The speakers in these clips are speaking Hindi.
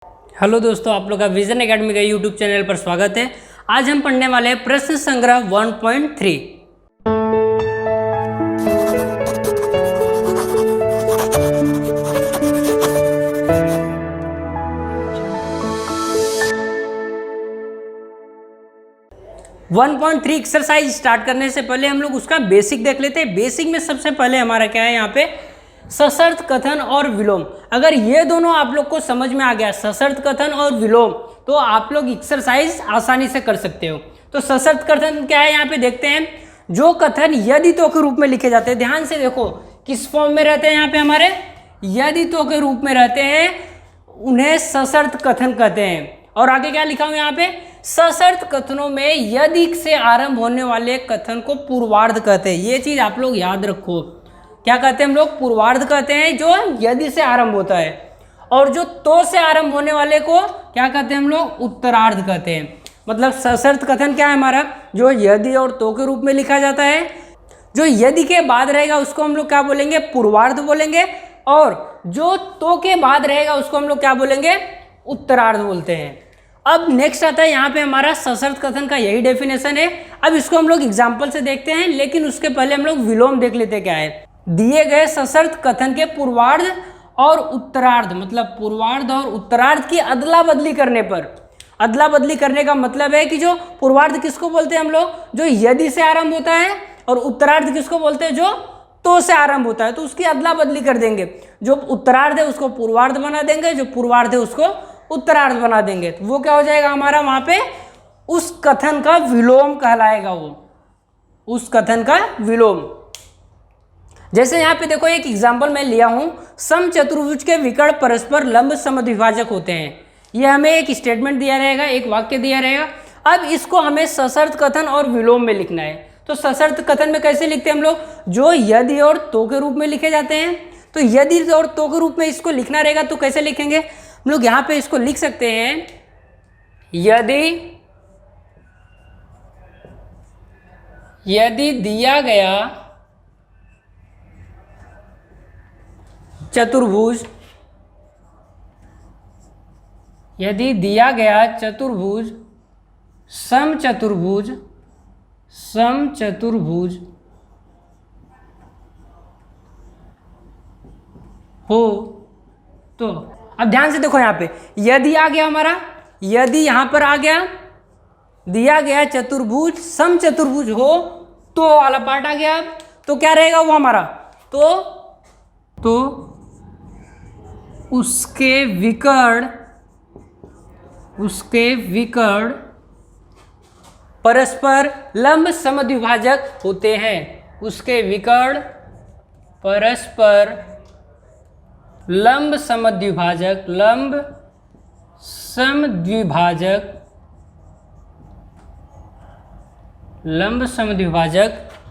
हेलो दोस्तों, आप लोग का विजन एकेडमी का यूट्यूब चैनल पर स्वागत है। आज हम पढ़ने वाले हैं प्रश्न संग्रह 1.3। एक्सरसाइज स्टार्ट करने से पहले हम लोग उसका बेसिक देख लेते हैं। बेसिक में सबसे पहले हमारा क्या है, यहाँ पे सशर्त कथन और विलोम। अगर ये दोनों आप लोग को समझ में आ गया, सशर्त कथन और विलोम, तो आप लोग एक्सरसाइज आसानी से कर सकते हो। तो सशर्त कथन क्या है, यहाँ पे देखते हैं। जो कथन यदि तो के रूप में लिखे जाते हैं, ध्यान से देखो किस फॉर्म में रहते हैं, यहाँ पे हमारे यदि तो के रूप में रहते हैं, उन्हें सशर्त कथन कहते हैं। और आगे क्या लिखा हुआ यहाँ पे, सशर्त कथनों में यदि से आरंभ होने वाले कथन को पूर्वार्ध कहते हैं। ये चीज आप लोग याद रखो। क्या कहते हैं हम लोग, पूर्वार्ध कहते हैं जो यदि से आरंभ होता है, और जो तो से आरंभ होने वाले को क्या कहते हैं हम लोग, उत्तरार्ध कहते हैं। मतलब सशर्त कथन क्या है हमारा, जो यदि और तो के रूप में लिखा जाता है। जो यदि के बाद रहेगा उसको हम लोग क्या बोलेंगे, पूर्वार्ध बोलेंगे, और जो तो के बाद रहेगा उसको हम लोग क्या बोलेंगे, उत्तरार्ध बोलते हैं। अब नेक्स्ट आता है यहाँ पे हमारा सशर्त कथन का यही डेफिनेशन है। अब इसको हम लोग एग्जाम्पल से देखते हैं, लेकिन उसके पहले हम लोग विलोम देख लेते हैं क्या है। दिए गए सशर्त कथन के पूर्वार्ध और उत्तरार्ध, मतलब पूर्वार्ध और उत्तरार्ध की अदला बदली करने पर, अदला बदली करने का मतलब है कि जो पूर्वार्ध किसको बोलते हैं हम लोग, जो यदि से आरंभ होता है, और उत्तरार्ध किसको बोलते हैं, जो तो से आरंभ होता है। तो उसकी अदला बदली कर देंगे, जो उत्तरार्ध है उसको पूर्वार्ध बना देंगे, जो पूर्वार्ध है उसको उत्तरार्ध बना देंगे। तो वो क्या हो जाएगा हमारा, वहां पे उस कथन का विलोम कहलाएगा, वो उस कथन का विलोम। जैसे यहाँ पे देखो एक एग्जाम्पल मैं लिया हूं, समचतुर्भुज के विकर्ण परस्पर लंब समद्विभाजक होते हैं। ये हमें एक स्टेटमेंट दिया रहेगा, एक वाक्य दिया रहेगा। अब इसको हमें सशर्त कथन और विलोम में लिखना है। तो सशर्त कथन में कैसे लिखते हैं हम लोग, जो यदि और तो के रूप में लिखे जाते हैं। तो यदि और तो के रूप में इसको लिखना रहेगा तो कैसे लिखेंगे हम लोग, यहाँ पे इसको लिख सकते हैं, यदि दिया गया चतुर्भुज, यदि दिया गया चतुर्भुज समचतुर्भुज हो, तो अब ध्यान से देखो यहाँ पे यदि आ गया हमारा, यदि यहाँ पर आ गया, दिया गया चतुर्भुज समचतुर्भुज हो, तो वाला पार्ट आ गया। तो क्या रहेगा वो हमारा, तो उसके विकर्ण परस्पर लंब समद्विभाजक होते हैं। उसके विकर्ण परस्पर लंब समद्विभाजक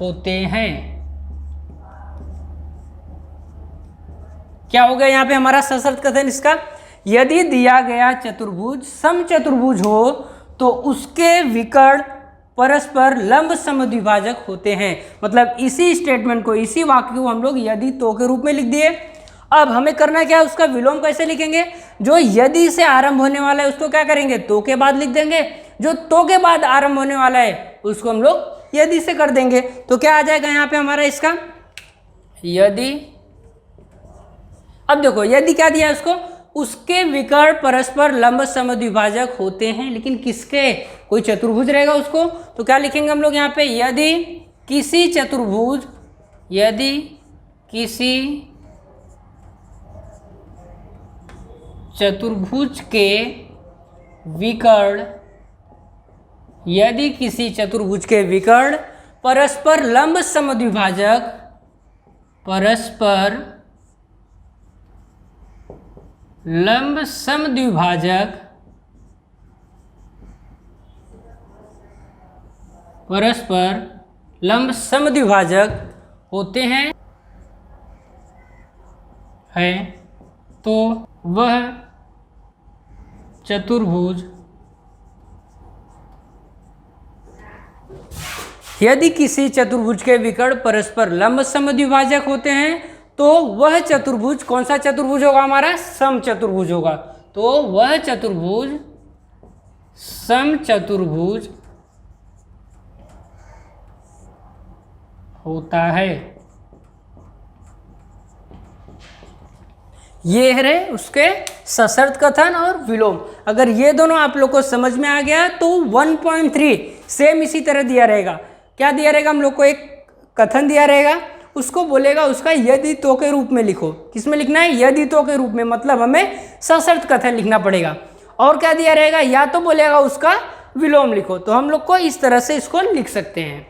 होते हैं। क्या हो गया यहाँ पे हमारा सशर्त कथन इसका, यदि दिया गया चतुर्भुज समचतुर्भुज हो तो उसके विकर्ण परस्पर लंब समद्विभाजक होते हैं। मतलब इसी स्टेटमेंट को, इसी वाक्य को हम लोग यदि तो के रूप में लिख दिए। अब हमें करना क्या है, उसका विलोम कैसे लिखेंगे, जो यदि से आरंभ होने वाला है उसको क्या करेंगे, तो के बाद लिख देंगे। जो तो के बाद आरंभ होने वाला है उसको हम लोग यदि से कर देंगे। तो क्या आ जाएगा यहाँ पे हमारा इसका, यदि, अब देखो यदि क्या दिया है उसको, उसके विकर्ण परस्पर लंब समद्विभाजक होते हैं, लेकिन किसके, कोई चतुर्भुज रहेगा उसको। तो क्या लिखेंगे हम लोग यहाँ पे, यदि किसी चतुर्भुज के विकर्ण परस्पर लंब समद्विभाजक होते हैं तो वह चतुर्भुज, यदि किसी चतुर्भुज के विकर्ण परस्पर लंब समद्विभाजक होते हैं तो वह चतुर्भुज कौन सा चतुर्भुज होगा हमारा, समचतुर्भुज होगा। तो वह चतुर्भुज समचतुर्भुज होता है। ये है उसके सशर्त कथन और विलोम। अगर ये दोनों आप लोग को समझ में आ गया तो 1.3 सेम इसी तरह दिया रहेगा। क्या दिया रहेगा, हम लोग को एक कथन दिया रहेगा, उसको बोलेगा उसका यदि तो के रूप में लिखो। किसमें लिखना है, यदि तो के रूप में, मतलब हमें सशर्त कथन लिखना पड़ेगा। और क्या दिया रहेगा, या तो बोलेगा उसका विलोम लिखो। तो हम लोग को इस तरह से इसको लिख सकते हैं।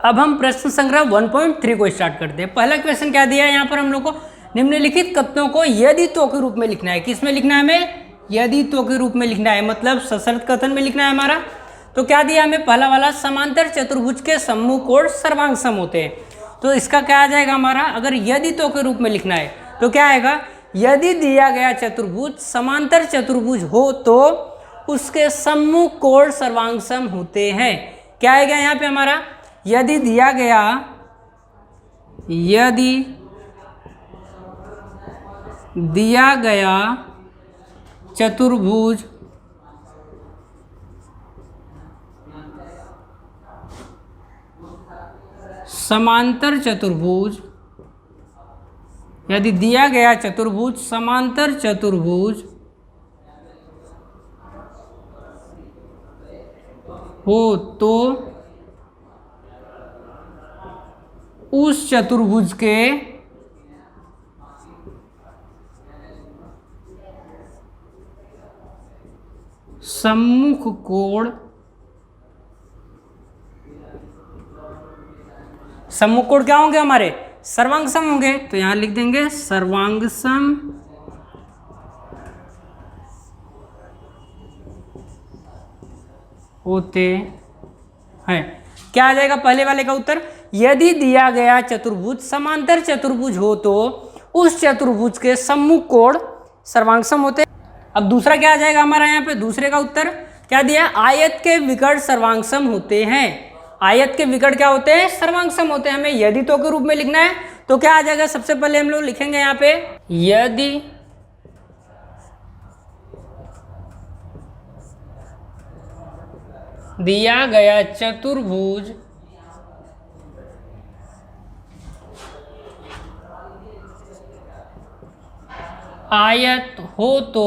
अब हम प्रश्न संग्रह 1.3 को स्टार्ट करते हैं। पहला क्वेश्चन क्या दिया है यहाँ पर, हम लोग को निम्नलिखित कथनों को यदि तो के रूप में लिखना है। किस में लिखना है, हमें यदि तो के रूप में लिखना है, मतलब सशर्त कथन में लिखना है हमारा। तो क्या दिया हमें, पहला वाला, समांतर चतुर्भुज के सम्मुख कोण सर्वांग सम होते हैं। तो इसका क्या आ जाएगा हमारा, अगर यदि तो के रूप में लिखना है तो क्या आएगा, यदि दिया गया चतुर्भुज समांतर चतुर्भुज हो तो उसके सम्मुख कोण सर्वांग सम होते हैं। क्या आएगा यहाँ पे हमारा, यदि दिया गया, यदि दिया गया चतुर्भुज समांतर चतुर्भुज, यदि दिया गया चतुर्भुज समांतर चतुर्भुज हो तो उस चतुर्भुज के सम्मुख कोण, सम्मुख कोण क्या होंगे हमारे, सर्वांग सम होंगे। तो यहां लिख देंगे सर्वांग सम होते हैं। क्या आ जाएगा पहले वाले का उत्तर, यदि दिया गया चतुर्भुज समांतर चतुर्भुज हो तो उस चतुर्भुज के सम्मुख कोण सर्वांग सम होते। अब दूसरा क्या आ जाएगा हमारा, यहाँ पे दूसरे का उत्तर क्या दिया, आयत के विकर्ण सर्वांग सम होते हैं। आयत के विकर्ण क्या होते हैं, सर्वांग सम होते हैं। हमें यदि तो के रूप में लिखना है तो क्या आ जाएगा, सबसे पहले हम लोग लिखेंगे यहाँ पे, यदि दिया गया चतुर्भुज आयत हो तो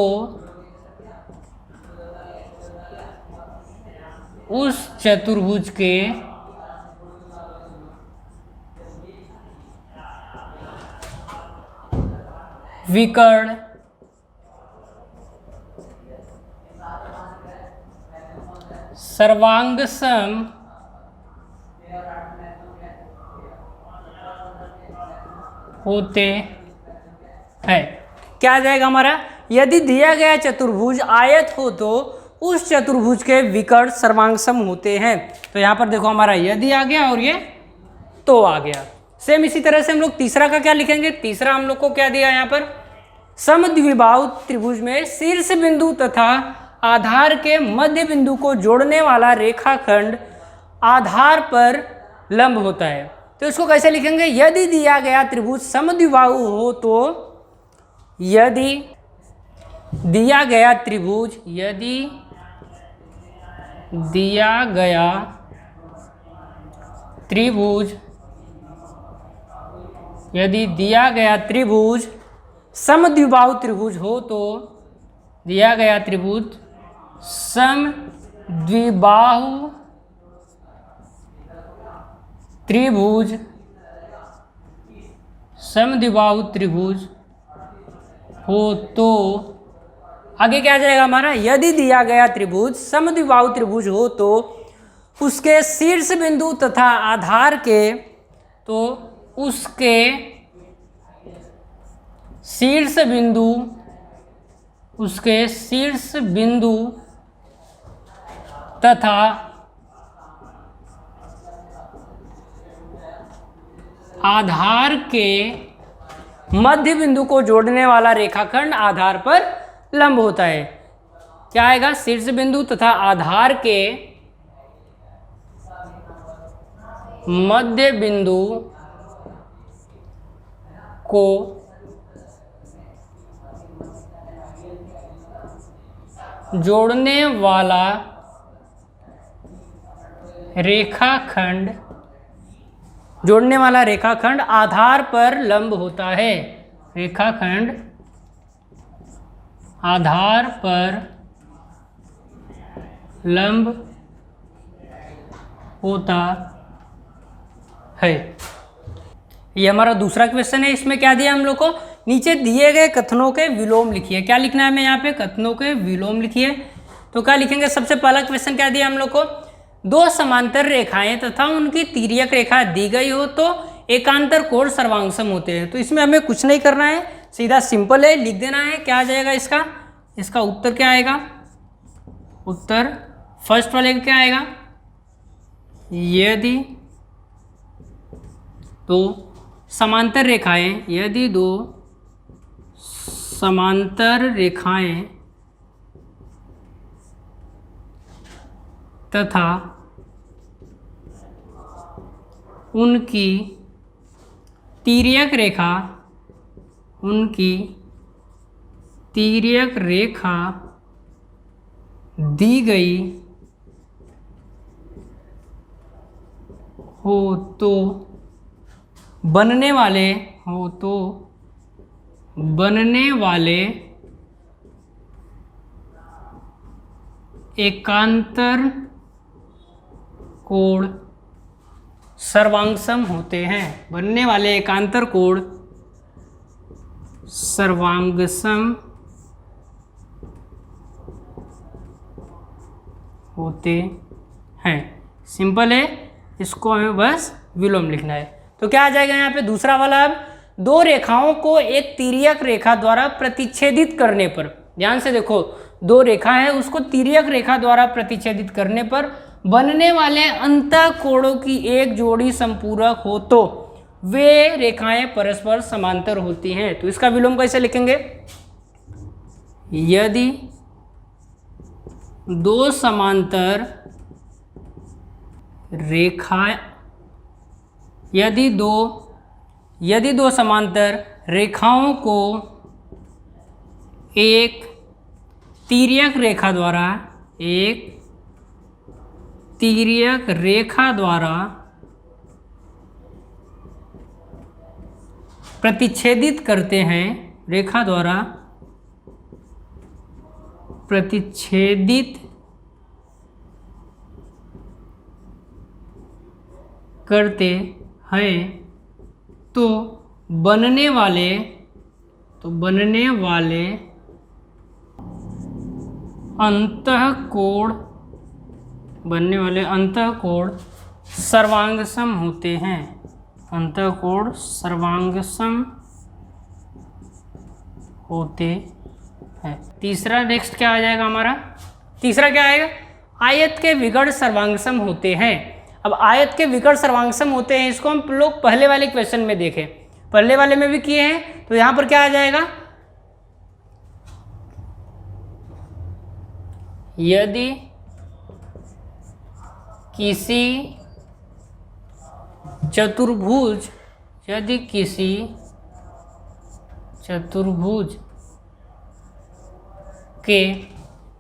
उस चतुर्भुज के विकर्ण सर्वांग सम होते हैं। क्या आ जाएगा हमारा, यदि दिया गया चतुर्भुज आयत हो तो उस चतुर्भुज के विकर्ण सर्वांग सम होते हैं। तो यहाँ पर देखो हमारा यदि आ गया और ये तो आ गया। सेम इसी तरह से हम लोग तीसरा का क्या लिखेंगे, तीसरा हम लोग को क्या दिया यहाँ पर, समद्विबाहु त्रिभुज में शीर्ष बिंदु तथा आधार के मध्य बिंदु को जोड़ने वाला रेखाखंड आधार पर लंब होता है। तो इसको कैसे लिखेंगे, यदि दिया गया त्रिभुज समद्विबाहु हो तो, यदि दिया गया त्रिभुज, यदि दिया गया त्रिभुज, यदि दिया गया त्रिभुज समद्विबाहु त्रिभुज हो तो, दिया गया त्रिभुज समद्विबाहु त्रिभुज, समद्विबाहु त्रिभुज हो तो, आगे क्या आ जाएगा हमारा, यदि दिया गया त्रिभुज समद्विबाहु त्रिभुज हो तो उसके शीर्ष बिंदु तथा आधार के, तो उसके शीर्ष बिंदु, उसके शीर्ष बिंदु तथा आधार के मध्य बिंदु को जोड़ने वाला रेखाखंड आधार पर लंब होता है। क्या आएगा, शीर्ष बिंदु तथा आधार के मध्य बिंदु को जोड़ने वाला रेखाखंड आधार पर लंब होता है। रेखाखंड आधार पर लंब होता है। ये हमारा दूसरा क्वेश्चन है। इसमें क्या दिया हम लोग को, नीचे दिए गए कथनों के विलोम लिखिए। क्या लिखना है हमें यहाँ पे, कथनों के विलोम लिखिए। तो क्या लिखेंगे, सबसे पहला क्वेश्चन क्या दिया हम लोग को, दो समांतर रेखाएं तथा उनकी तिर्यक रेखा दी गई हो तो एकांतर कोण सर्वांगसम होते हैं। तो इसमें हमें कुछ नहीं करना है, सीधा सिंपल है, लिख देना है। क्या आ जाएगा इसका उत्तर क्या आएगा, उत्तर फर्स्ट वाले का क्या आएगा, यदि दो समांतर रेखाएं, यदि दो समांतर रेखाएं तथा उनकी तिर्यक रेखा दी गई हो तो बनने वाले एकांतर कोण सर्वांगसम होते हैं। बनने वाले एकांतर कोण सर्वांगसम होते हैं। सिंपल है, इसको हमें बस विलोम लिखना है। तो क्या आ जाएगा यहाँ पे दूसरा वाला, अब दो रेखाओं को एक तिर्यक रेखा द्वारा प्रतिच्छेदित करने पर, ध्यान से देखो, दो रेखा है, उसको तिर्यक रेखा द्वारा प्रतिच्छेदित करने पर बनने वाले अंतःकोणों की एक जोड़ी संपूरक हो तो वे रेखाएं परस्पर समांतर होती हैं। तो इसका विलोम कैसे लिखेंगे, यदि दो समांतर रेखाओं को एक तिर्यक रेखा द्वारा प्रतिच्छेदित करते हैं, तो बनने वाले अंतःकोण सर्वांगसम होते हैं। अंतःकोण सर्वांगसम होते हैं। तीसरा नेक्स्ट क्या आ जाएगा हमारा, तीसरा क्या आएगा, आयत के विकर्ण सर्वांगसम होते हैं। अब आयत के विकर्ण सर्वांगसम होते हैं, इसको हम लोग पहले वाले क्वेश्चन में देखें, पहले वाले में भी किए हैं। तो यहां पर क्या आ जाएगा, यदि किसी चतुर्भुज के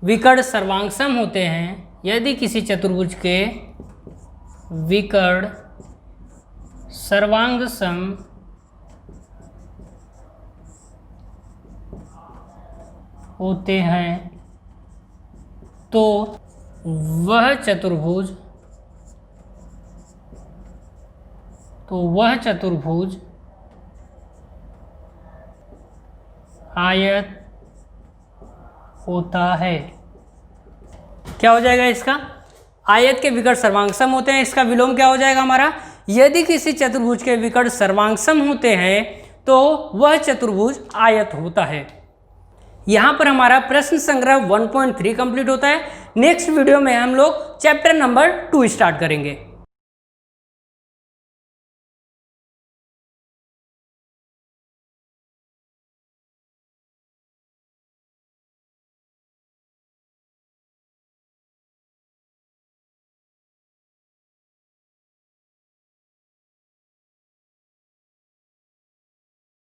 विकर्ण सर्वांगसम होते हैं, यदि किसी चतुर्भुज के विकर्ण सर्वांगसम होते हैं तो वह चतुर्भुज आयत होता है। क्या हो जाएगा इसका, आयत के विकर्ण सर्वांगसम होते हैं। इसका विलोम क्या हो जाएगा हमारा, यदि किसी चतुर्भुज के विकर्ण सर्वांगसम होते हैं तो वह चतुर्भुज आयत होता है। यहाँ पर हमारा प्रश्न संग्रह 1.3 कंप्लीट होता है। नेक्स्ट वीडियो में हम लोग चैप्टर नंबर 2 स्टार्ट करेंगे।